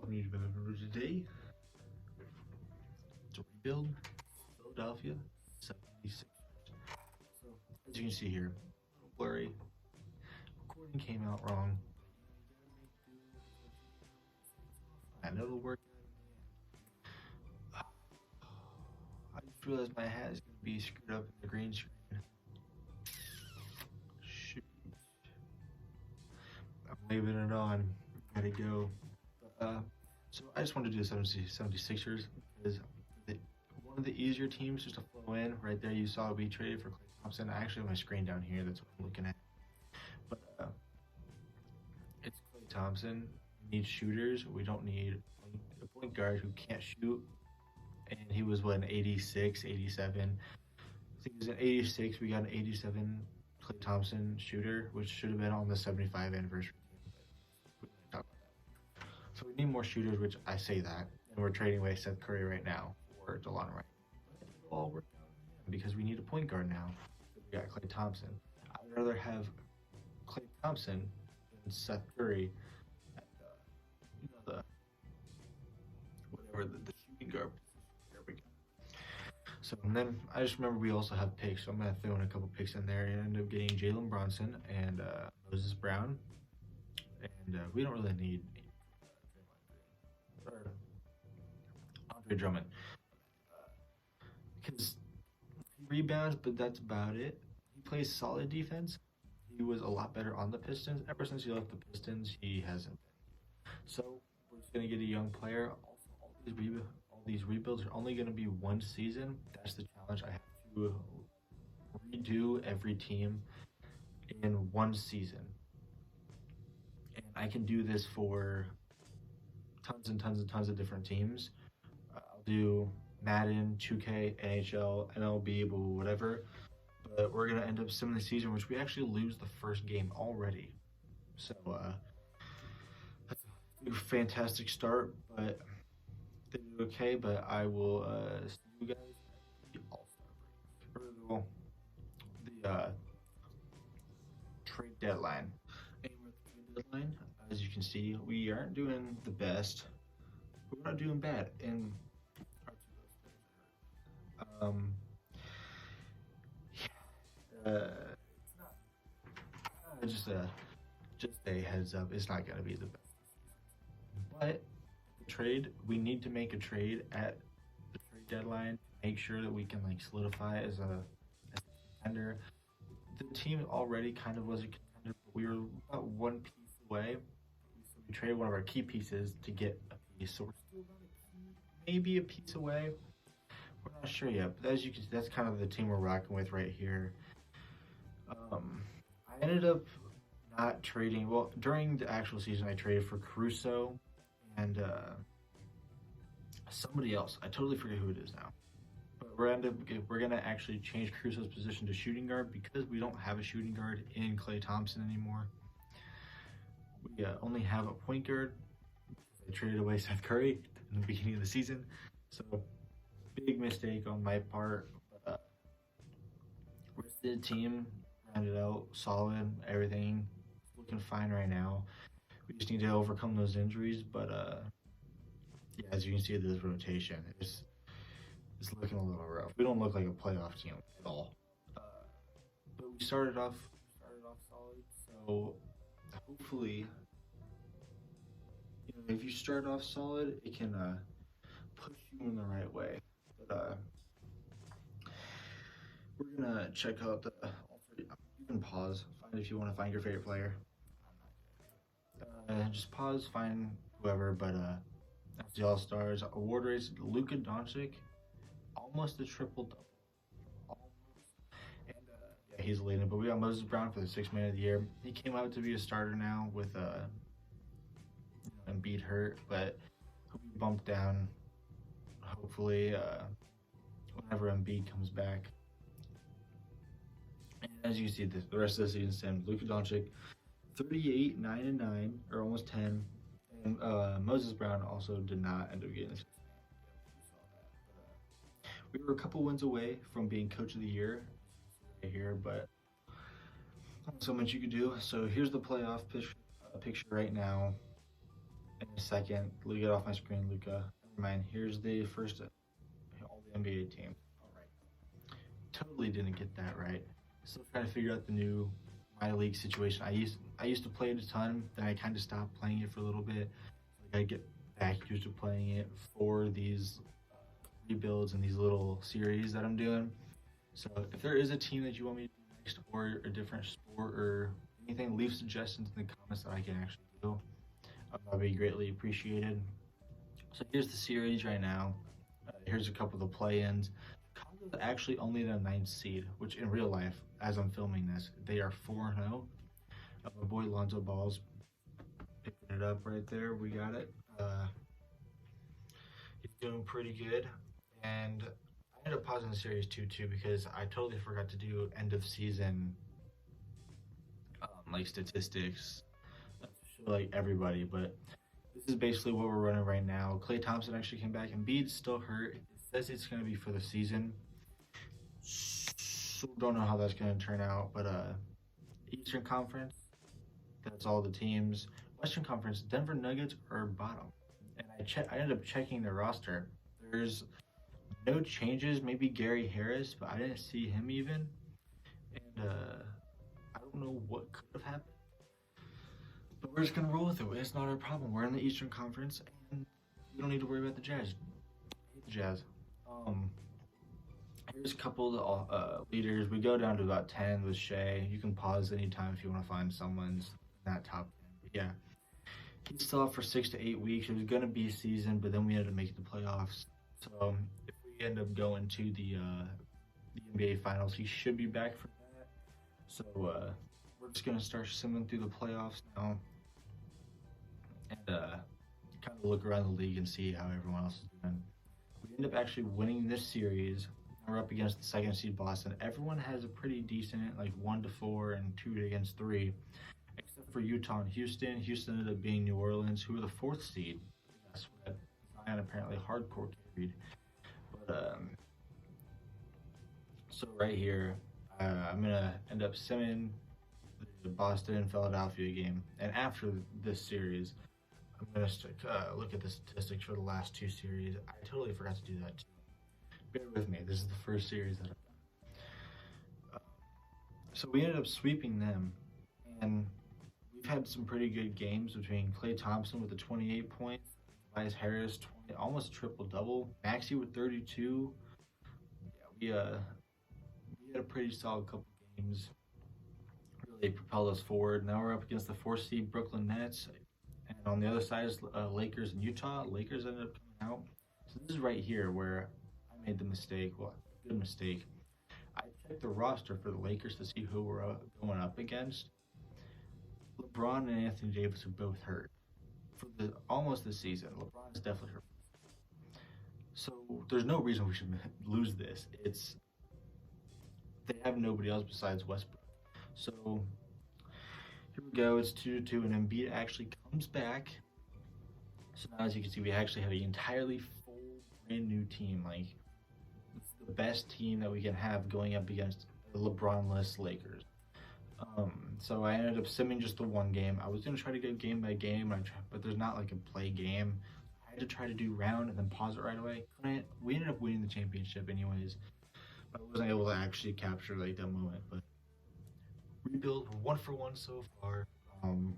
Today to rebuild Philadelphia 76. So as you can see here, blurry. Recording came out wrong. I know it'll work. I just realized my hat is going to be screwed up in the green screen. Shoot. I'm leaving it on. Gotta go. So I just wanted to do 76ers because one of the easier teams just to flow in. Right there, you saw we traded for Klay Thompson. I actually have my screen down here. That's what I'm looking at. But it's Klay Thompson. We need shooters. We don't need a point guard who can't shoot. And he was what, an 86, 87. I think it was an 86. We got an 87 Klay Thompson shooter, which should have been on the 75 anniversary. So we need more shooters, which I say that, and we're trading away Seth Curry right now for DeLon Wright. It'll all work out because we need a point guard now. We got Klay Thompson. I'd rather have Klay Thompson than Seth Curry at the shooting guard. There we go. So and then I just remember we also have picks, so I'm gonna throw in a couple picks in there and end up getting Jalen Bronson and Moses Brown, and we don't really need. Or Andre Drummond, because he rebounds, but that's about it. He plays solid defense. He was a lot better on the Pistons. Ever since he left the Pistons, he hasn't been. So we're just gonna get a young player. Also, all these rebuilds are only gonna be one season. That's the challenge. I have to redo every team in one season, and I can do this for tons and tons and tons of different teams. I'll do Madden, 2K, NHL, MLB, whatever. But we're gonna end up simming the season, which we actually lose the first game already. So that's a fantastic start, but they do okay. But I will see you guys at the All-Star break, or the trade deadline. And with the trade deadline, as you can see, we aren't doing the best, but we're not doing bad. And it's not just a heads up. It's not gonna be the best. But the trade, we need to make a trade at the trade deadline to make sure that we can like solidify as a contender. The team already kind of was a contender, but we were about one piece away. We traded one of our key pieces to get a piece, so we're still maybe a piece away. We're not sure yet, but as you can see, that's kind of the team we're rocking with right here. I ended up not trading. Well, during the actual season, I traded for Caruso and somebody else. I totally forget who it is now. But we're gonna actually change Caruso's position to shooting guard because we don't have a shooting guard in Klay Thompson anymore. We only have a point guard. I traded away Seth Curry in the beginning of the season, so big mistake on my part. Rest of the team rounded out solid, everything looking fine right now. We just need to overcome those injuries, but yeah, as you can see, this rotation is looking a little rough. We don't look like a playoff team at all. But we started off solid, so hopefully, if you start off solid, it can push you in the right way. But we're gonna check out the. You can pause, find if you want to find your favorite player. Just pause, find whoever. But that's the All Stars award race. Luka Doncic, almost a triple double. And yeah, he's leading. But we got Moses Brown for the 6th man of the year. He came out to be a starter now with Embiid hurt, but he'll be bumped down. Hopefully, whenever Embiid comes back. And as you see, the rest of the season stemmed. Luka Doncic, 38, 9-9, or almost 10. And Moses Brown also did not end up getting this. We were a couple wins away from being Coach of the Year here, but not so much you could do. So here's the playoff picture right now. in a second. Get off my screen, Luca. Never mind. Here's the first all the NBA teams. All right. Totally didn't get that right. Still trying to figure out the new minor league situation. I used to play it a ton, then I kind of stopped playing it for a little bit. So I get back used to playing it for these rebuilds and these little series that I'm doing. So if there is a team that you want me to do next, or a different sport or anything, leave suggestions in the comments that I can actually do. That'd be greatly appreciated. So here's the series right now. Here's a couple of the play-ins. Chicago's actually only the 9th seed, which in real life, as I'm filming this, they are 4-0. My boy Lonzo Ball's picking it up right there. We got it. He's doing pretty good. And I ended up pausing the series too because I totally forgot to do end of season like statistics to show like everybody, but this is basically what we're running right now. Klay Thompson actually came back, and Embiid's still hurt. It says it's going to be for the season, so don't know how that's going to turn out. But Eastern Conference, that's all the teams. Western Conference, Denver Nuggets are bottom, and I ended up checking their roster. There's no changes, maybe Gary Harris, but I didn't see him even, and I don't know what could have happened. But we're just gonna roll with it. It's not our problem. We're in the Eastern Conference, and we don't need to worry about the Jazz. I hate the Jazz. Here's a couple of the leaders. We go down to about 10 with Shea. You can pause anytime if you want to find someone's in that top 10. But yeah, he's still out for 6 to 8 weeks. It was gonna be a season, but then we ended up making the playoffs. So if we end up going to the NBA Finals, he should be back for that. So we're just gonna start simming through the playoffs now, and kind of look around the league and see how everyone else is doing. We end up actually winning this series. We're up against the 2nd seed Boston. Everyone has a pretty decent, like 1-4 and 2 against 3, except for Utah and Houston. Houston ended up being New Orleans, who were the 4th seed. That's what Zion apparently hardcore carried. But so right here, I'm gonna end up simming the Boston and Philadelphia game, and after this series, I'm gonna look at the statistics for the last 2 series. I totally forgot to do that too. Bear with me. This is the first series that I've done. So we ended up sweeping them, and we've had some pretty good games between Klay Thompson with the 28 points, Tobias Harris 20, almost triple-double, Maxey with 32. Yeah, we had a pretty solid couple games. Really propelled us forward. Now we're up against the 4th seed Brooklyn Nets, and on the other side is Lakers and Utah. Lakers ended up coming out. So this is right here where I made the mistake. Well, good mistake. I checked the roster for the Lakers to see who we're going up against. LeBron and Anthony Davis are both hurt for almost the season. LeBron is definitely hurt. So there's no reason we should lose this. They have nobody else besides Westbrook. So here we go. It's 2-2, and Embiid actually comes back. So now, as you can see, we actually have an entirely full, brand new team. Like, it's the best team that we can have going up against the LeBron-less Lakers. So I ended up simming just the one game. I was gonna try to go game by game, but there's not like a play game. I had to try to do round and then pause it right away. Couldn't. We ended up winning the championship anyways, but I wasn't able to actually capture like that moment. But rebuild, we're 1-for-1 so far. And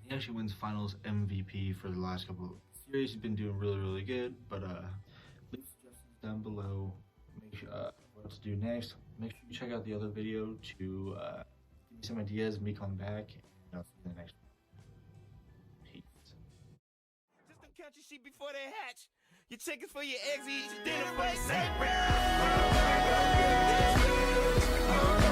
he actually wins Finals MVP for the last couple of series. He's been doing really, really good. But leave suggestions down below. Make sure what to do next. Make sure you check out the other video to give me some ideas, me come back, and I'll see you in the next one. Peace. Just don't count your sheep before they hatch. Your chickens for your eggs, you eat your dinner for your safe.